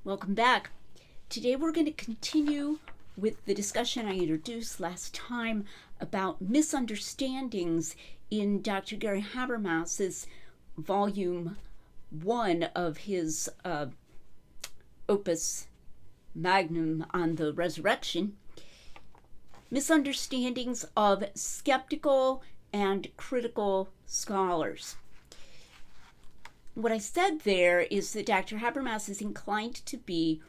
Welcome back. Today we're going to continue with the discussion I introduced last time about misunderstandings in Dr. Gary Habermas's volume 1 of his opus magnum on the resurrection. Misunderstandings of skeptical and critical scholars. What I said there is that Dr. Habermas is inclined to be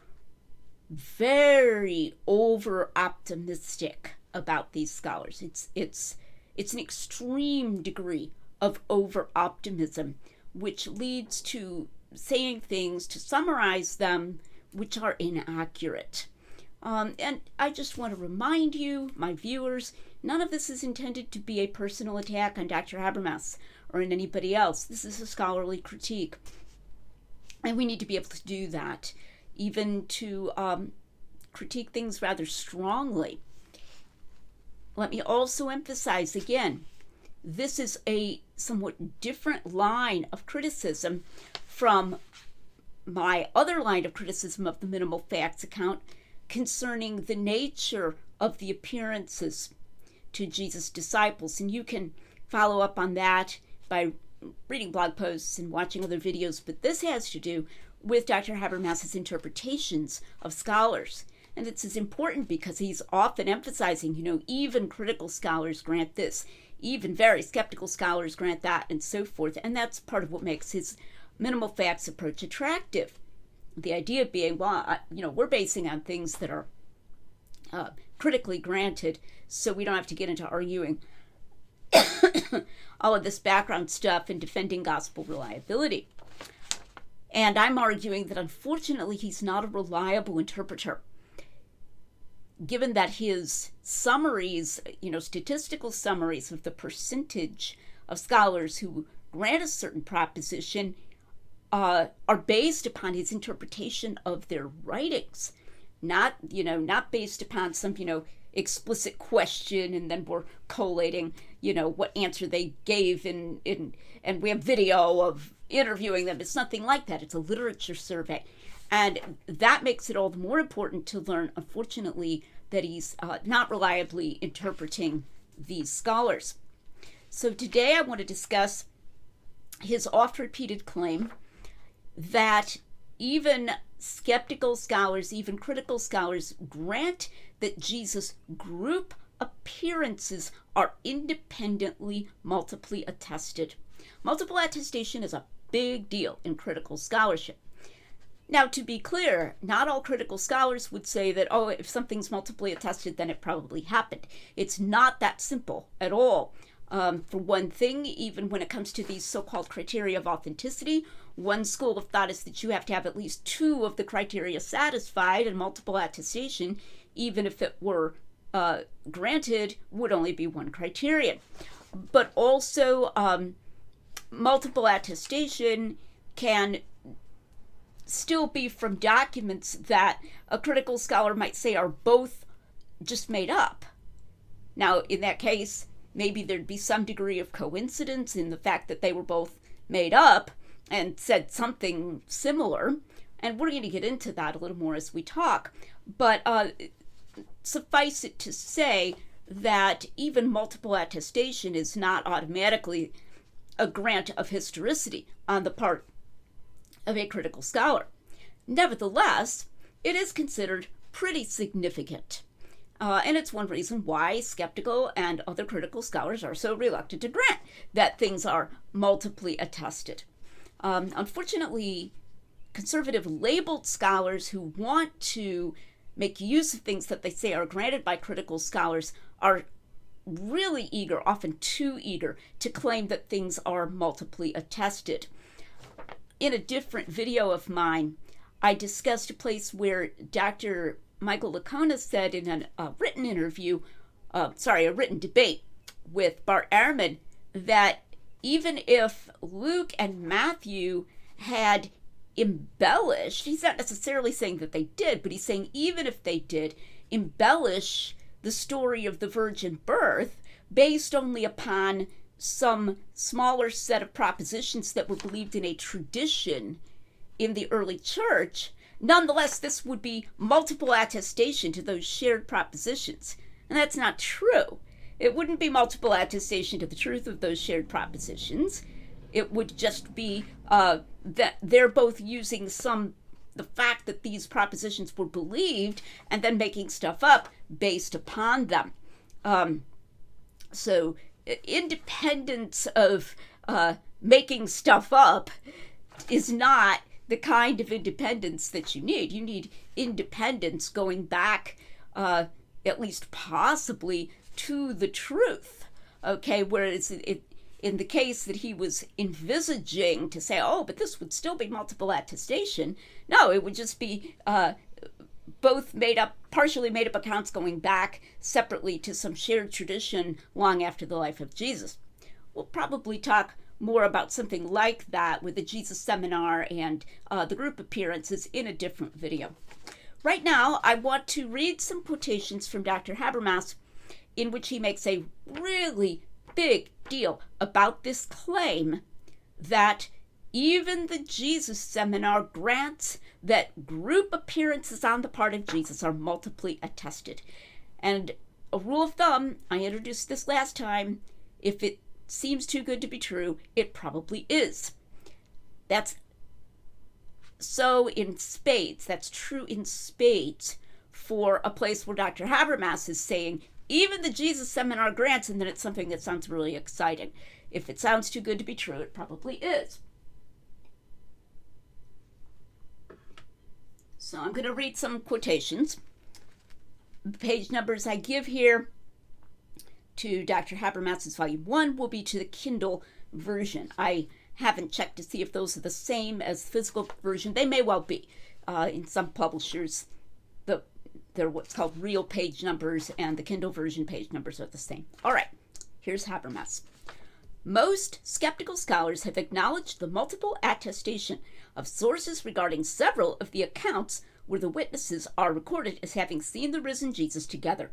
very over-optimistic about these scholars. It's an extreme degree of over-optimism, which leads to saying things, to summarize them, which are inaccurate. And I just want to remind you, my viewers, none of this is intended to be a personal attack on Dr. Habermas or on anybody else. This is a scholarly critique. And we need to be able to do that, even to critique things rather strongly. Let me also emphasize again, this is a somewhat different line of criticism from my other line of criticism of the minimal facts account concerning the nature of the appearances to Jesus' disciples. And you can follow up on that by reading blog posts and watching other videos, but this has to do with Dr. Habermas's interpretations of scholars. And it's as important because he's often emphasizing, even critical scholars grant this, even very skeptical scholars grant that, and so forth. And that's part of what makes his minimal facts approach attractive. The idea being, we're basing on things that are critically granted, so we don't have to get into arguing all of this background stuff and defending gospel reliability. And I'm arguing that unfortunately he's not a reliable interpreter. Given that his summaries, statistical summaries of the percentage of scholars who grant a certain proposition are based upon his interpretation of their writings, not based upon some, explicit question and then we're collating, what answer they gave and we have video of interviewing them. It's nothing like that. It's a literature survey. And that makes it all the more important to learn, unfortunately, that he's not reliably interpreting these scholars. So today I want to discuss his oft-repeated claim that even skeptical scholars, even critical scholars, grant that Jesus' group appearances are independently multiply attested. Multiple attestation is a big deal in critical scholarship. Now, to be clear, not all critical scholars would say that, if something's multiply attested, then it probably happened. It's not that simple at all. For one thing, even when it comes to these so-called criteria of authenticity, one school of thought is that you have to have at least 2 of the criteria satisfied, and multiple attestation, even if it were granted, would only be one criterion. But also, multiple attestation can still be from documents that a critical scholar might say are both just made up. Now, in that case, maybe there'd be some degree of coincidence in the fact that they were both made up and said something similar. And we're going to get into that a little more as we talk. But suffice it to say that even multiple attestation is not automatically a grant of historicity on the part of a critical scholar. Nevertheless, it is considered pretty significant. And it's one reason why skeptical and other critical scholars are so reluctant to grant that things are multiply attested. Unfortunately, conservative labeled scholars who want to make use of things that they say are granted by critical scholars are really eager, often too eager, to claim that things are multiply attested. In a different video of mine, I discussed a place where Dr. Michael Licona said in a written debate with Bart Ehrman, that even if Luke and Matthew had embellished, he's not necessarily saying that they did, but he's saying even if they did embellish the story of the virgin birth based only upon some smaller set of propositions that were believed in a tradition in the early church, Nonetheless, this would be multiple attestation to those shared propositions. And that's not true. It wouldn't be multiple attestation to the truth of those shared propositions. It would just be that they're both using the fact that these propositions were believed and then making stuff up based upon them. So independence of making stuff up is not the kind of independence that you need. You need independence going back, at least possibly, to the truth. Okay, whereas in the case that he was envisaging to say, oh, but this would still be multiple attestation, no, it would just be both partially made up accounts going back separately to some shared tradition long after the life of Jesus. We'll probably talk more about something like that with the Jesus Seminar and the group appearances in a different video. Right now, I want to read some quotations from Dr. Habermas in which he makes a really big deal about this claim that even the Jesus Seminar grants that group appearances on the part of Jesus are multiply attested. And a rule of thumb, I introduced this last time, if it seems too good to be true, it probably is. That's so in spades. That's true in spades for a place where Dr. Habermas is saying, even the Jesus Seminar grants, and then it's something that sounds really exciting. If it sounds too good to be true, it probably is. So I'm going to read some quotations. The page numbers I give here to Dr. Habermas's Volume 1 will be to the Kindle version. I haven't checked to see if those are the same as the physical version. They may well be. In some publishers, they're what's called real page numbers, and the Kindle version page numbers are the same. All right, here's Habermas. Most skeptical scholars have acknowledged the multiple attestation of sources regarding several of the accounts where the witnesses are recorded as having seen the risen Jesus together.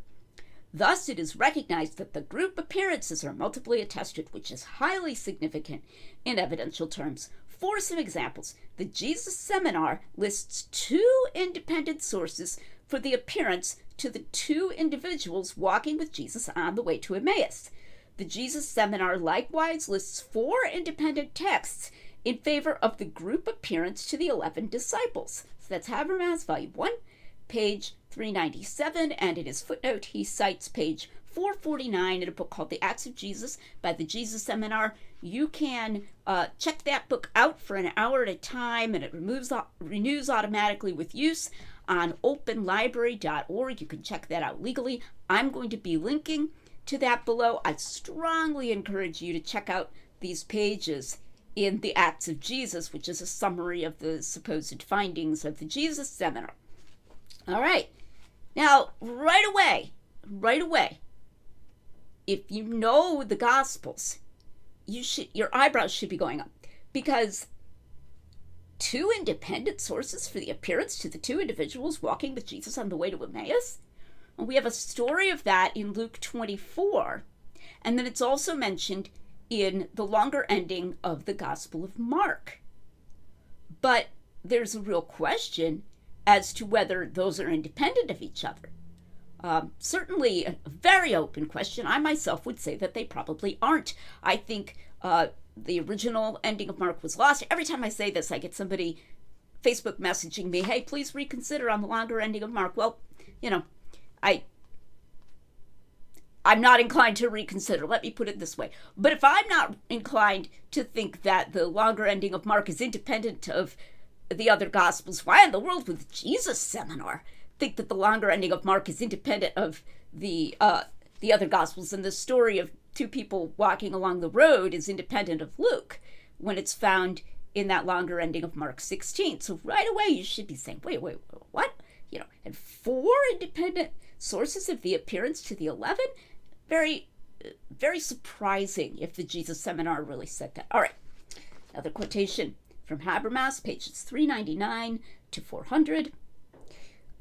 Thus, it is recognized that the group appearances are multiply attested, which is highly significant in evidential terms. For some examples, the Jesus Seminar lists 2 independent sources for the appearance to the 2 individuals walking with Jesus on the way to Emmaus. The Jesus Seminar likewise lists 4 independent texts in favor of the group appearance to the 11 disciples. So that's Habermas, Volume 1, page 397, and in his footnote, he cites page 449 in a book called The Acts of Jesus by the Jesus Seminar. You can check that book out for an hour at a time, and it renews automatically with use on openlibrary.org. You can check that out legally. I'm going to be linking to that below. I strongly encourage you to check out these pages in The Acts of Jesus, which is a summary of the supposed findings of the Jesus Seminar. All right. Now, right away, if you know the Gospels, your eyebrows should be going up, because 2 independent sources for the appearance to the 2 individuals walking with Jesus on the way to Emmaus? And we have a story of that in Luke 24, and then it's also mentioned in the longer ending of the Gospel of Mark. But there's a real question as to whether those are independent of each other. Certainly a very open question. I myself would say that they probably aren't. I think the original ending of Mark was lost. Every time I say this, I get somebody Facebook messaging me, hey, please reconsider on the longer ending of Mark. Well, I'm not inclined to reconsider. Let me put it this way. But if I'm not inclined to think that the longer ending of Mark is independent of the other Gospels, why in the world would the Jesus Seminar think that the longer ending of Mark is independent of the other Gospels, and the story of 2 people walking along the road is independent of Luke when it's found in that longer ending of Mark 16? So right away you should be saying, wait, what? And 4 independent sources of the appearance to the 11? Very, very surprising if the Jesus Seminar really said that. All right, another quotation from Habermas, pages 399 to 400.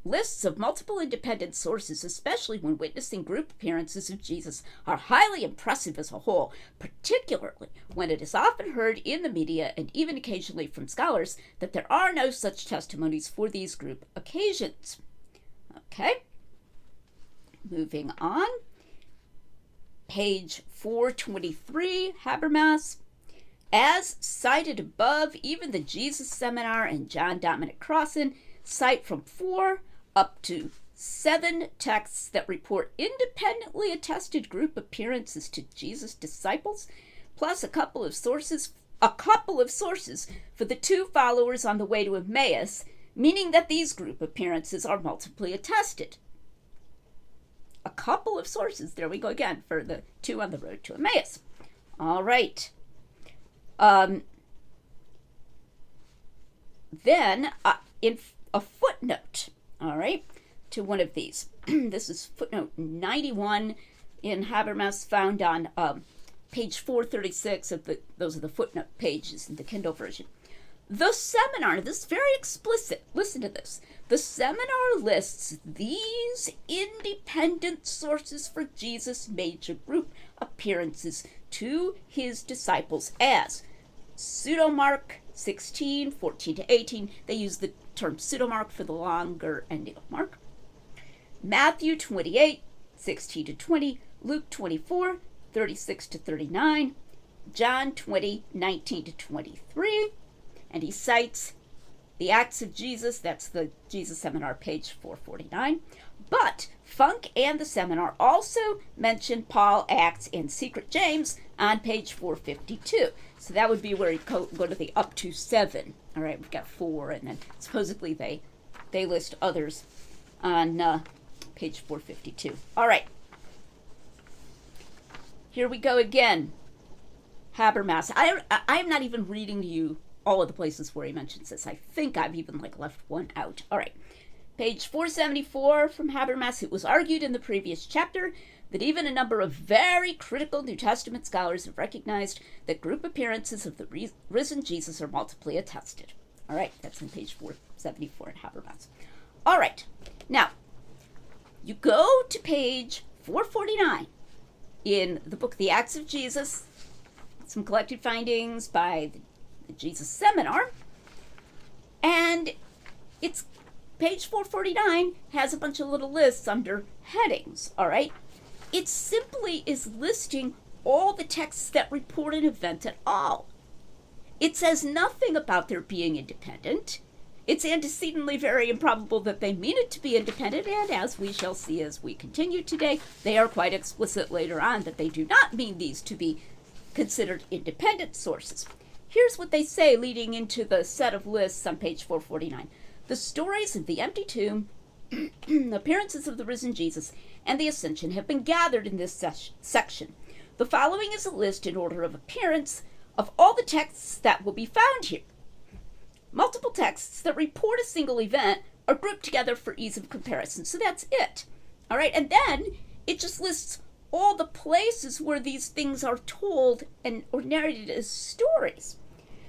lists of multiple independent sources, especially when witnessing group appearances of Jesus, are highly impressive as a whole, particularly when it is often heard in the media and even occasionally from scholars that there are no such testimonies for these group occasions. Okay, moving on. Page 423, Habermas. As cited above, even the Jesus Seminar and John Dominic Crossan cite from 4 up to 7 texts that report independently attested group appearances to Jesus' disciples, plus a couple of sources for the 2 followers on the way to Emmaus, meaning that these group appearances are multiply attested. A couple of sources, there we go again, for the 2 on the road to Emmaus. All right. Then, in a footnote, all right, to one of these. This is footnote 91 in Habermas, found on page 436 of those are the footnote pages in the Kindle version. The seminar, this is very explicit, listen to this. The seminar lists these independent sources for Jesus' major group appearances to his disciples as pseudomark 16, 14 to 18. They use the term pseudomark for the longer ending of Mark. Matthew 28, 16 to 20. Luke 24, 36 to 39. John 20, 19 to 23. And he cites the Acts of Jesus, that's the Jesus Seminar, page 449. But Funk and the Seminar also mention Paul, Acts, and Secret James on page 452. So that would be where you go to the up to 7. All right, we've got 4, and then supposedly they list others on page 452. All right. Here we go again. Habermas. I'm not even reading to you all of the places where he mentions this. I think I've even left one out. All right. Page 474 from Habermas. It was argued in the previous chapter that even a number of very critical New Testament scholars have recognized that group appearances of the risen Jesus are multiply attested. All right, that's on page 474 in Habermas. All right, now, you go to page 449 in the book The Acts of Jesus, some collected findings by the Jesus Seminar, and it's page 449 has a bunch of little lists under headings, all right? It simply is listing all the texts that report an event at all. It says nothing about their being independent. It's antecedently very improbable that they mean it to be independent, and as we shall see as we continue today, they are quite explicit later on that they do not mean these to be considered independent sources. Here's what they say leading into the set of lists on page 449. The stories of the empty tomb, appearances of the risen Jesus, and the ascension have been gathered in this section. The following is a list in order of appearance of all the texts that will be found here. Multiple texts that report a single event are grouped together for ease of comparison. So that's it. All right, and then it just lists all the places where these things are told and or narrated as stories.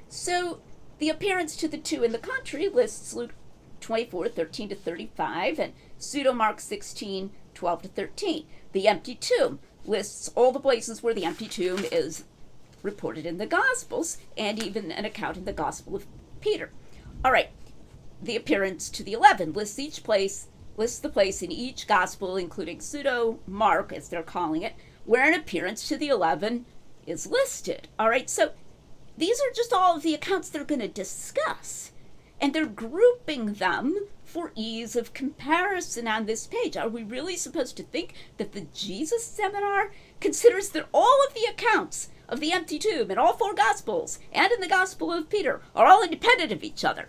So the appearance to the 2 in the country lists Luke 24, 13 to 35, and pseudomark 16, 12 to 13. The empty tomb lists all the places where the empty tomb is reported in the Gospels, and even an account in the Gospel of Peter. All right, the appearance to the 11 lists the place in each Gospel, including pseudo-mark, as they're calling it, where an appearance to the 11 is listed. All right, so these are just all of the accounts they're going to discuss, and they're grouping them for ease of comparison on this page. Are we really supposed to think that the Jesus Seminar considers that all of the accounts of the empty tomb in all 4 Gospels and in the Gospel of Peter are all independent of each other?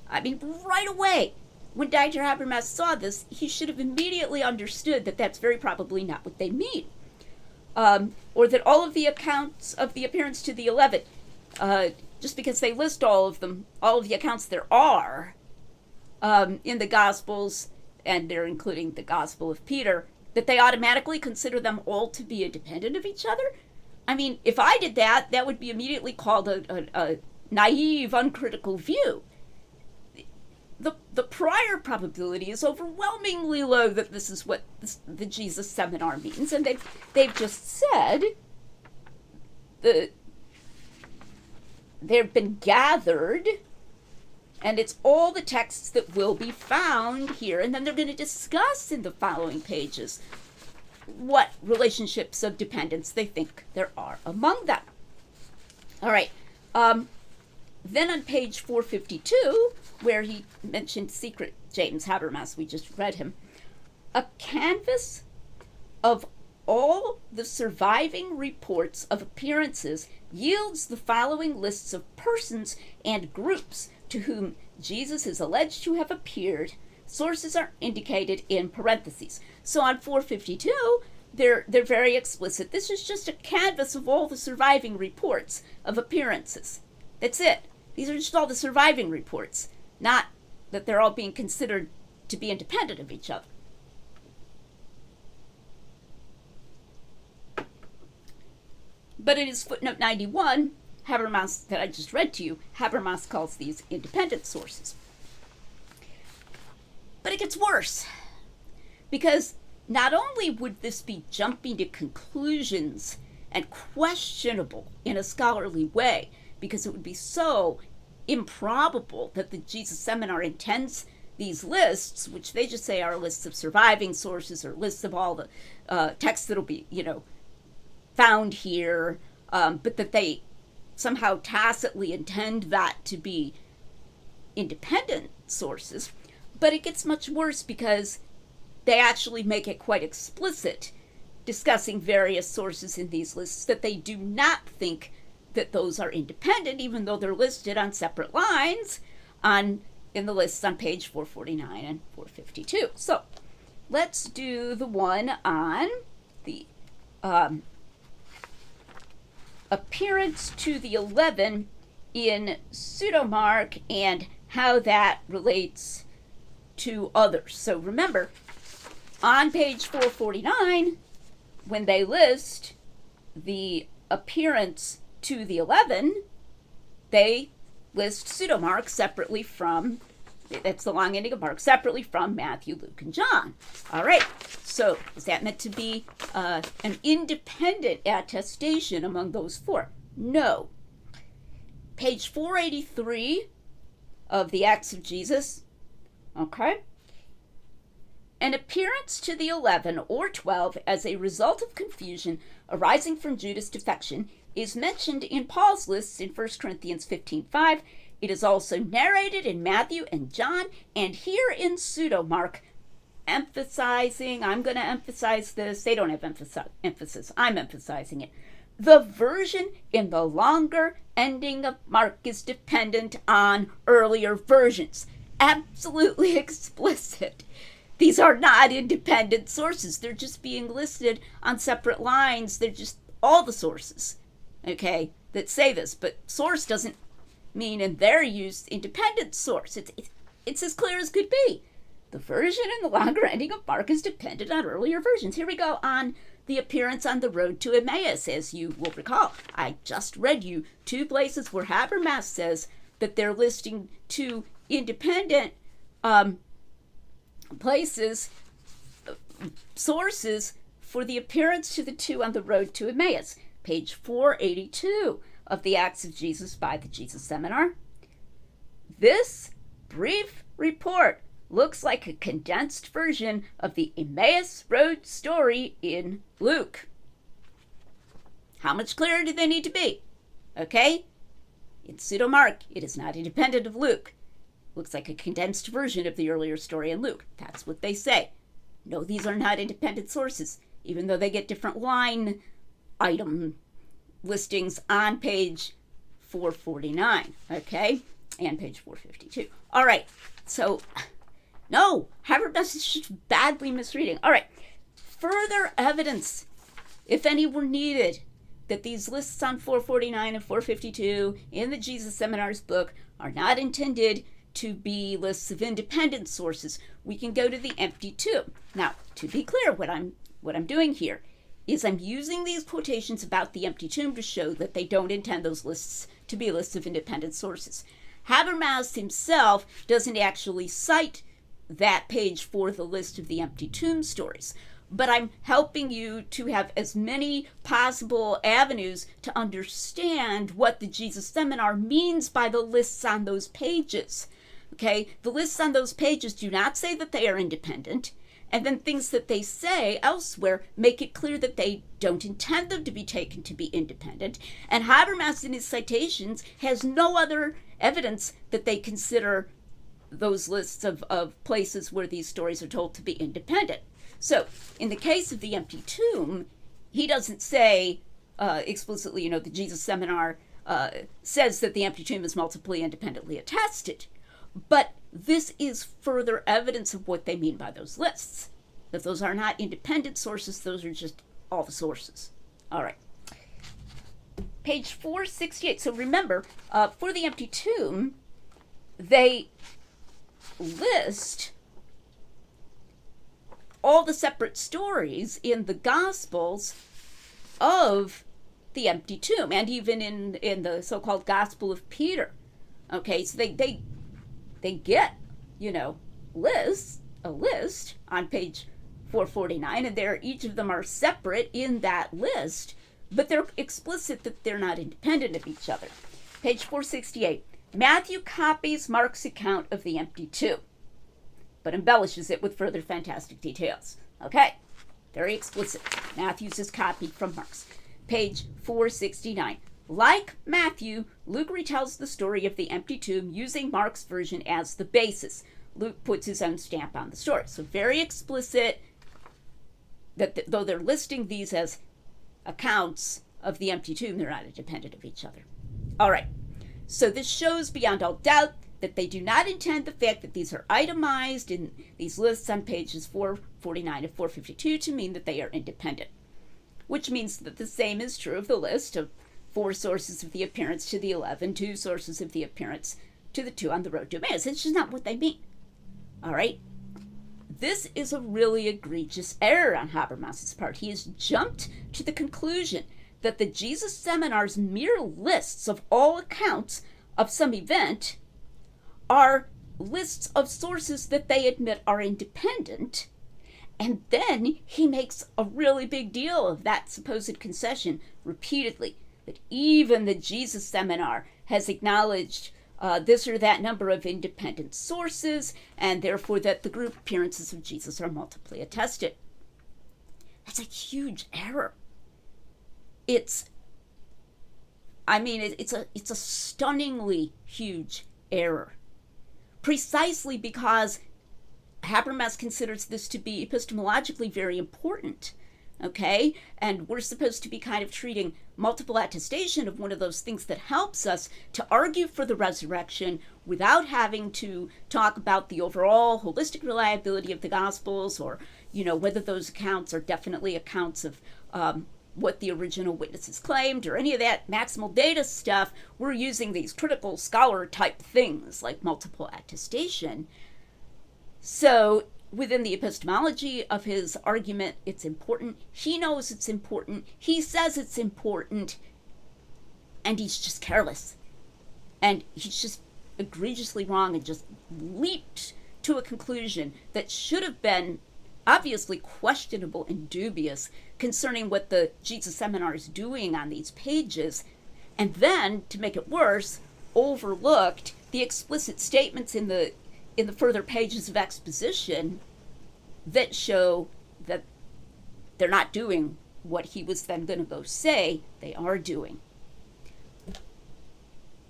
I mean, right away, when Dr. Habermas saw this, he should have immediately understood that that's very probably not what they mean. Or that all of the accounts of the appearance to the 11, just because they list all of the accounts there are in the Gospels, and they're including the Gospel of Peter, that they automatically consider them all to be independent of each other? I mean, if I did that, that would be immediately called a naive, uncritical view. The prior higher probability is overwhelmingly low that this is what the Jesus seminar means. And they've just said they've been gathered, and it's all the texts that will be found here. And then they're going to discuss in the following pages what relationships of dependence they think there are among them. All right. Then on page 452, where he mentioned secret James Habermas, we just read him, a canvass of all the surviving reports of appearances yields the following lists of persons and groups to whom Jesus is alleged to have appeared. Sources are indicated in parentheses. So on 452, they're very explicit. This is just a canvas of all the surviving reports of appearances. That's it. These are just all the surviving reports, not that they're all being considered to be independent of each other. But in his footnote 91, Habermas, that I just read to you, Habermas calls these independent sources. But it gets worse, because not only would this be jumping to conclusions and questionable in a scholarly way, because it would be so improbable that the Jesus Seminar intends these lists, which they just say are lists of surviving sources or lists of all the texts that'll be, found here, but that they somehow tacitly intend that to be independent sources. But it gets much worse because they actually make it quite explicit, discussing various sources in these lists, that they do not think that those are independent, even though they're listed on separate lines in the lists on page 449 and 452. So let's do the one on the appearance to the 11 in pseudomark and how that relates to others. So remember, on page 449, when they list the appearance to the 11, they list pseudomark separately from, that's the long ending of Mark, separately from Matthew, Luke, and John. All right, so is that meant to be an independent attestation among those four? No. Page 483 of the Acts of Jesus, okay? An appearance to the 11 or 12 as a result of confusion arising from Judas' defection is mentioned in Paul's lists in 1 Corinthians 15:5. It is also narrated in Matthew and John, and here in pseudomark, emphasizing, I'm going to emphasize this, they don't have emphasis, I'm emphasizing it. The version in the longer ending of Mark is dependent on earlier versions. Absolutely explicit. These are not independent sources. They're just being listed on separate lines. They're just all the sources, okay, that say this. But source doesn't mean in their use independent source. It's as clear as could be. The version in the longer ending of Mark is dependent on earlier versions. Here we go on the appearance on the road to Emmaus. As you will recall, I just read you two places where Habermas says that they're listing two independent sources for the appearance to the two on the road to Emmaus. Page 482 of the Acts of Jesus by the Jesus Seminar. This brief report looks like a condensed version of the Emmaus Road story in Luke. How much clearer do they need to be? Okay? In pseudomark, it is not independent of Luke. Looks like a condensed version of the earlier story in Luke. That's what they say. No, these are not independent sources, even though they get different line item listings on page 449, okay? And page 452. All right, so, no, Habermas is just badly misreading. All right, further evidence, if any were needed, that these lists on 449 and 452 in the Jesus Seminars book are not intended to be lists of independent sources, we can go to the empty tomb. Now, to be clear, what I'm doing here is I'm using these quotations about the empty tomb to show that they don't intend those lists to be lists of independent sources. Habermas himself doesn't actually cite that page for the list of the empty tomb stories. But I'm helping you to have as many possible avenues to understand what the Jesus Seminar means by the lists on those pages. Okay, the lists on those pages do not say that they are independent, and then things that they say elsewhere make it clear that they don't intend them to be taken to be independent. And Habermas in his citations has no other evidence that they consider those lists of places where these stories are told to be independent. So in the case of the empty tomb, he doesn't say explicitly, the Jesus Seminar says that the empty tomb is multiply independently attested. But this is further evidence of what they mean by those lists. That those are not independent sources, those are just all the sources. All right. Page 468. So remember, for the empty tomb, they list all the separate stories in the Gospels of the empty tomb, and even in the so-called Gospel of Peter. Okay, so they get, a list on page 449, and each of them are separate in that list, but they're explicit that they're not independent of each other. Page 468. Matthew copies Mark's account of the empty tomb, but embellishes it with further fantastic details. Okay, very explicit. Matthew's is copied from Mark's. Page 469. Like Matthew, Luke retells the story of the empty tomb using Mark's version as the basis. Luke puts his own stamp on the story. So very explicit that though they're listing these as accounts of the empty tomb, they're not independent of each other. All right. So this shows beyond all doubt that they do not intend the fact that these are itemized in these lists on pages 449 and 452 to mean that they are independent, which means that the same is true of the list of 4 sources of the appearance to the 11, 2 sources of the appearance to the 2 on the road to Emmaus. It's just not what they mean. All right? This is a really egregious error on Habermas's part. He has jumped to the conclusion that the Jesus Seminar's mere lists of all accounts of some event are lists of sources that they admit are independent, and then he makes a really big deal of that supposed concession repeatedly, that even the Jesus Seminar has acknowledged this or that number of independent sources, and therefore that the group appearances of Jesus are multiply attested. That's a huge error. It's a stunningly huge error, precisely because Habermas considers this to be epistemologically very important. Okay, and we're supposed to be kind of treating multiple attestation of one of those things that helps us to argue for the resurrection without having to talk about the overall holistic reliability of the Gospels, or whether those accounts are definitely accounts of what the original witnesses claimed, or any of that maximal data stuff. We're using these critical scholar type things like multiple attestation. So within the epistemology of his argument, it's important. He knows it's important. He says it's important. And he's just careless. And he's just egregiously wrong and just leaped to a conclusion that should have been obviously questionable and dubious concerning what the Jesus Seminar is doing on these pages. And then, to make it worse, overlooked the explicit statements in the further pages of exposition that show that they're not doing what he was then going to go say they are doing.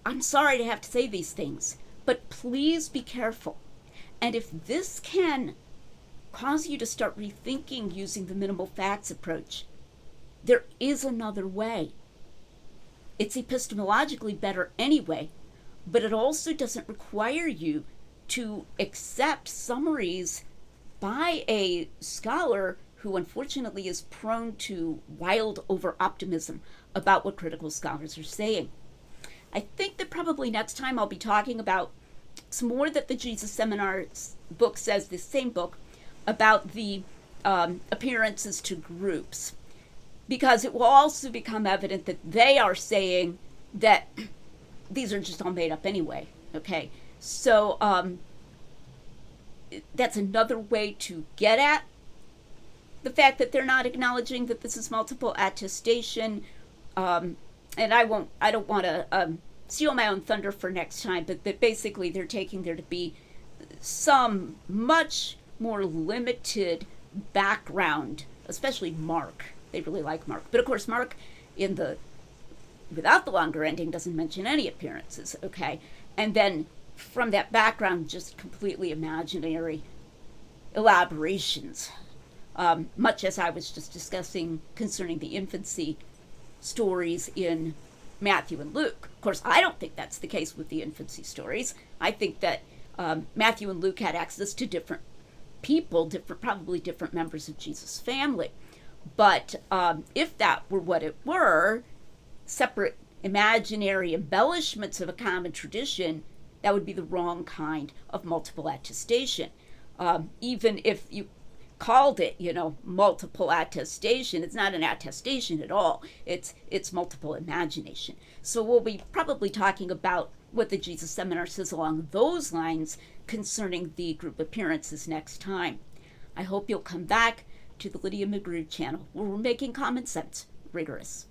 I'm sorry to have to say these things, but please be careful. And if this can cause you to start rethinking using the minimal facts approach, there is another way. It's epistemologically better anyway, but it also doesn't require you to accept summaries by a scholar who unfortunately is prone to wild over-optimism about what critical scholars are saying. I think that probably next time I'll be talking about some more that the Jesus Seminar book says, this same book, about the appearances to groups, because it will also become evident that they are saying that these are just all made up anyway. Okay, so that's another way to get at the fact that they're not acknowledging that this is multiple attestation. And I don't want to steal my own thunder for next time, but that basically they're taking there to be some much more limited background, especially Mark. They really like Mark. But of course, Mark without the longer ending doesn't mention any appearances, okay? And then from that background, just completely imaginary elaborations, much as I was just discussing concerning the infancy stories in Matthew and Luke. Of course, I don't think that's the case with the infancy stories. I think that Matthew and Luke had access to different people, probably different members of Jesus' family. But if that were what it were, separate imaginary embellishments of a common tradition, that would be the wrong kind of multiple attestation. Even if you called it, multiple attestation, it's not an attestation at all. It's multiple imagination. So we'll be probably talking about what the Jesus Seminar says along those lines concerning the group appearances next time. I hope you'll come back to the Lydia McGrew channel, where we're making common sense rigorous.